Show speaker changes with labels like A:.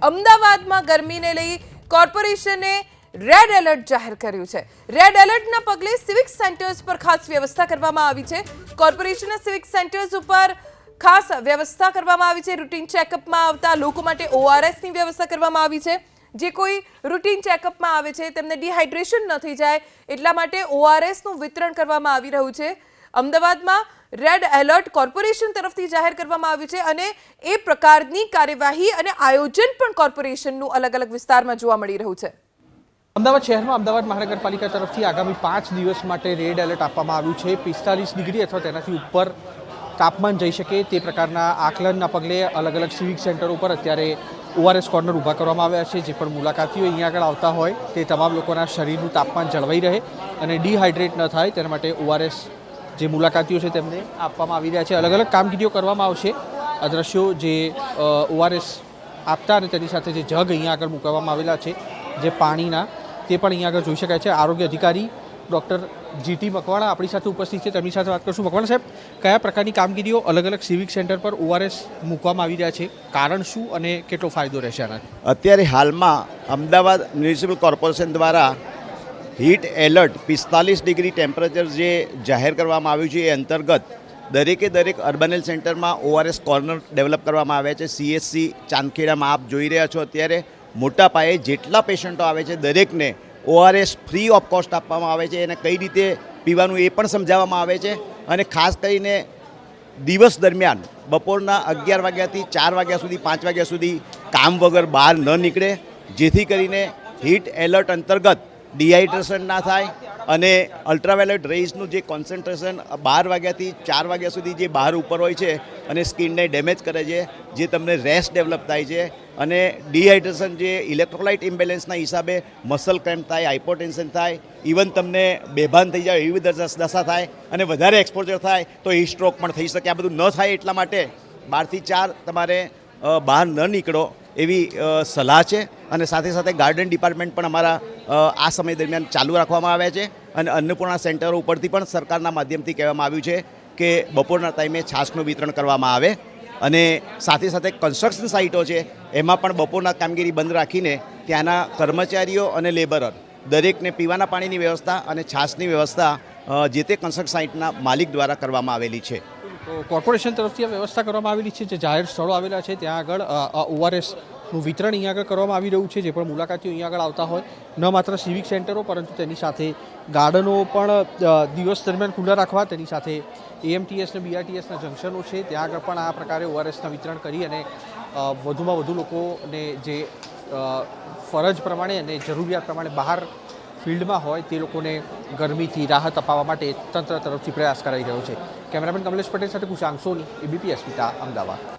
A: અમદાવાદમાં ગરમીને લઈ કોર્પોરેશને રેડ એલર્ટ જાહેર કર્યું છે। રેડ એલર્ટના પગલે સિવિક સેન્ટર્સ પર ખાસ વ્યવસ્થા કરવામાં આવી છે। કોર્પોરેશનના સિવિક સેન્ટર્સ ઉપર ખાસ વ્યવસ્થા કરવામાં આવી છે। રૂટીન ચેકઅપમાં આવતા લોકો માટે ઓઆરએસની વ્યવસ્થા કરવામાં આવી છે। જે કોઈ રૂટીન ચેકઅપમાં આવે છે તેમને ડિહાઇડ્રેશન ન થઈ જાય એટલા માટે ઓઆરએસનું વિતરણ કરવામાં આવી રહ્યું છે। અમદાવાદમાં રેડ એલર્ટ કોર્પોરેશન તરફથી જાહેર કરવામાં આવ્યું છે અને એ પ્રકારની કાર્યવાહી અને આયોજન પણ કોર્પોરેશનનું અલગ અલગ વિસ્તારમાં જોવા મળી રહ્યું છે।
B: અમદાવાદ શહેરમાં અમદાવાદ મહાનગરપાલિકા તરફથી આગામી 5 દિવસ માટે રેડ એલર્ટ આપવામાં આવ્યું છે। 45 ડિગ્રી અથવા તેનાથી ઉપર તાપમાન જઈ શકે તે પ્રકારના આકલનના પગલે અલગ અલગ સિવિક સેન્ટરો ઉપર અત્યારે ઓઆરએસ કોર્નર ઊભા કરવામાં આવ્યા છે। જે પણ મુલાકાતીઓ અહીંયા આગળ આવતા હોય તે તમામ લોકોના શરીરનું તાપમાન જળવાઈ રહે અને ડિહાઇડ્રેટ ન થાય તેના માટે ઓઆરએસ જે મુલાકાતીઓ છે તેમને આપવામાં આવી રહ્યા છે। અલગ અલગ કામગીરીઓ કરવામાં આવશે। આ દ્રશ્યો જે ઓઆરએસ આપતા અને તેની સાથે જે જગ અહીંયા આગળ મૂકવામાં આવેલા છે જે પાણીના તે પણ અહીંયા આગળ જોઈ શકાય છે। આરોગ્ય અધિકારી ડૉક્ટર જીટી મકવાણા આપણી સાથે ઉપસ્થિત છે, તેમની સાથે વાત કરશું। મકવાણા સાહેબ, કયા પ્રકારની કામગીરીઓ અલગ અલગ સિવિક સેન્ટર પર ઓઆરએસ મૂકવામાં આવી રહ્યા છે, કારણ શું અને કેટલો ફાયદો રહેશે આનાથી?
C: અત્યારે હાલમાં અમદાવાદ મ્યુનિસિપલ કોર્પોરેશન દ્વારા હીટ એલર્ટ 45 ડિગ્રી ટેમ્પરેચર જે જાહેર કરવામાં આવ્યું છે એ અંતર્ગત દરેક અર્બન હેલ્થ સેન્ટરમાં ઓઆરએસ કોર્નર ડેવલપ કરવામાં આવ્યા છે। સીએચસી ચાંદખેડામાં આપ જોઈ રહ્યા છો અત્યારે મોટા પાયે જેટલા પેશન્ટો આવે છે દરેકને ઓઆરએસ ફ્રી ઓફ કોસ્ટ આપવામાં આવે છે। એને કઈ રીતે પીવાનું એ પણ સમજાવવામાં આવે છે અને ખાસ કરીને દિવસ દરમિયાન બપોરના 11 વાગ્યાથી 4 વાગ્યા સુધી 5 વાગ્યા સુધી કામ વગર બહાર ન નીકળે, જેથી કરીને હીટ એલર્ટ અંતર્ગત ડિહાઇડ્રેશન ના થાય અને અલ્ટ્રાવાયોલેટ રેઝનું જે કોન્સન્ટ્રેશન 12 વાગ્યાથી 4 વાગ્યા સુધી જે બહાર ઉપર હોય છે અને સ્કિનને ડેમેજ કરે છે, જે તમને રેશ ડેવલપ થાય છે અને ડિહાઇડ્રેશન જે ઇલેક્ટ્રોલાઇટ ઇમ્બેલેન્સના હિસાબે મસલ ક્રેમ્પ થાય, હાઇપોટેન્શન થાય, ઇવન તમને બેભાન થઈ જાય એવી દશા થાય અને વધારે એક્સપોઝર થાય તો હીટ સ્ટ્રોક પણ થઈ શકે। આ બધું ન થાય એટલા માટે 12 થી 4 તમારે બહાર ન નીકળો એવી સલાહ છે અને સાથે સાથે ગાર્ડન ડિપાર્ટમેન્ટ પણ અમારા આ સમય દરમિયાન ચાલુ રાખવામાં આવ્યા છે અને અન્નપૂર્ણા સેન્ટરો ઉપરથી પણ સરકારના માધ્યમથી કહેવામાં આવ્યું છે કે બપોરના ટાઈમે છાશનું વિતરણ કરવામાં આવે અને સાથે સાથે કન્સ્ટ્રક્શન સાઇટો છે એમાં પણ બપોરના કામગીરી બંધ રાખીને ત્યાંના કર્મચારીઓ અને લેબરર દરેકને પીવાના પાણીની વ્યવસ્થા અને છાશની વ્યવસ્થા જે તે કન્સ્ટ્રક્શન સાઇટના માલિક દ્વારા કરવામાં આવેલી છે।
B: કોર્પોરેશન તરફથી આ વ્યવસ્થા કરવામાં આવેલી છે। જે જાહેર સ્થળો આવેલા છે ત્યાં આગળ ઓઆરએસનું વિતરણ અહીંયા આગળ કરવામાં આવી રહ્યું છે। જે પણ મુલાકાતીઓ અહીંયા આગળ આવતા હોય ન માત્ર સિવિક સેન્ટરો પરંતુ તેની સાથે ગાર્ડનો પણ દિવસ દરમિયાન ખુલ્લા રાખવા, તેની સાથે એએમટીએસ અને બીઆરટીએસના જંકશનો છે ત્યાં આગળ પણ આ પ્રકારે ઓઆરએસના વિતરણ કરી અને વધુમાં વધુ લોકોને જે ફરજ પ્રમાણે અને જરૂરિયાત પ્રમાણે બહાર ફિલ્ડમાં હોય તે લોકોને ગરમીથી રાહત અપાવવા માટે તંત્ર તરફથી પ્રયાસ કરાઈ રહ્યો છે। કેમેરામેન કમલેશ પટેલ સાથે કુશાંક સોની, એબીપી અસ્મિતા, અમદાવાદ।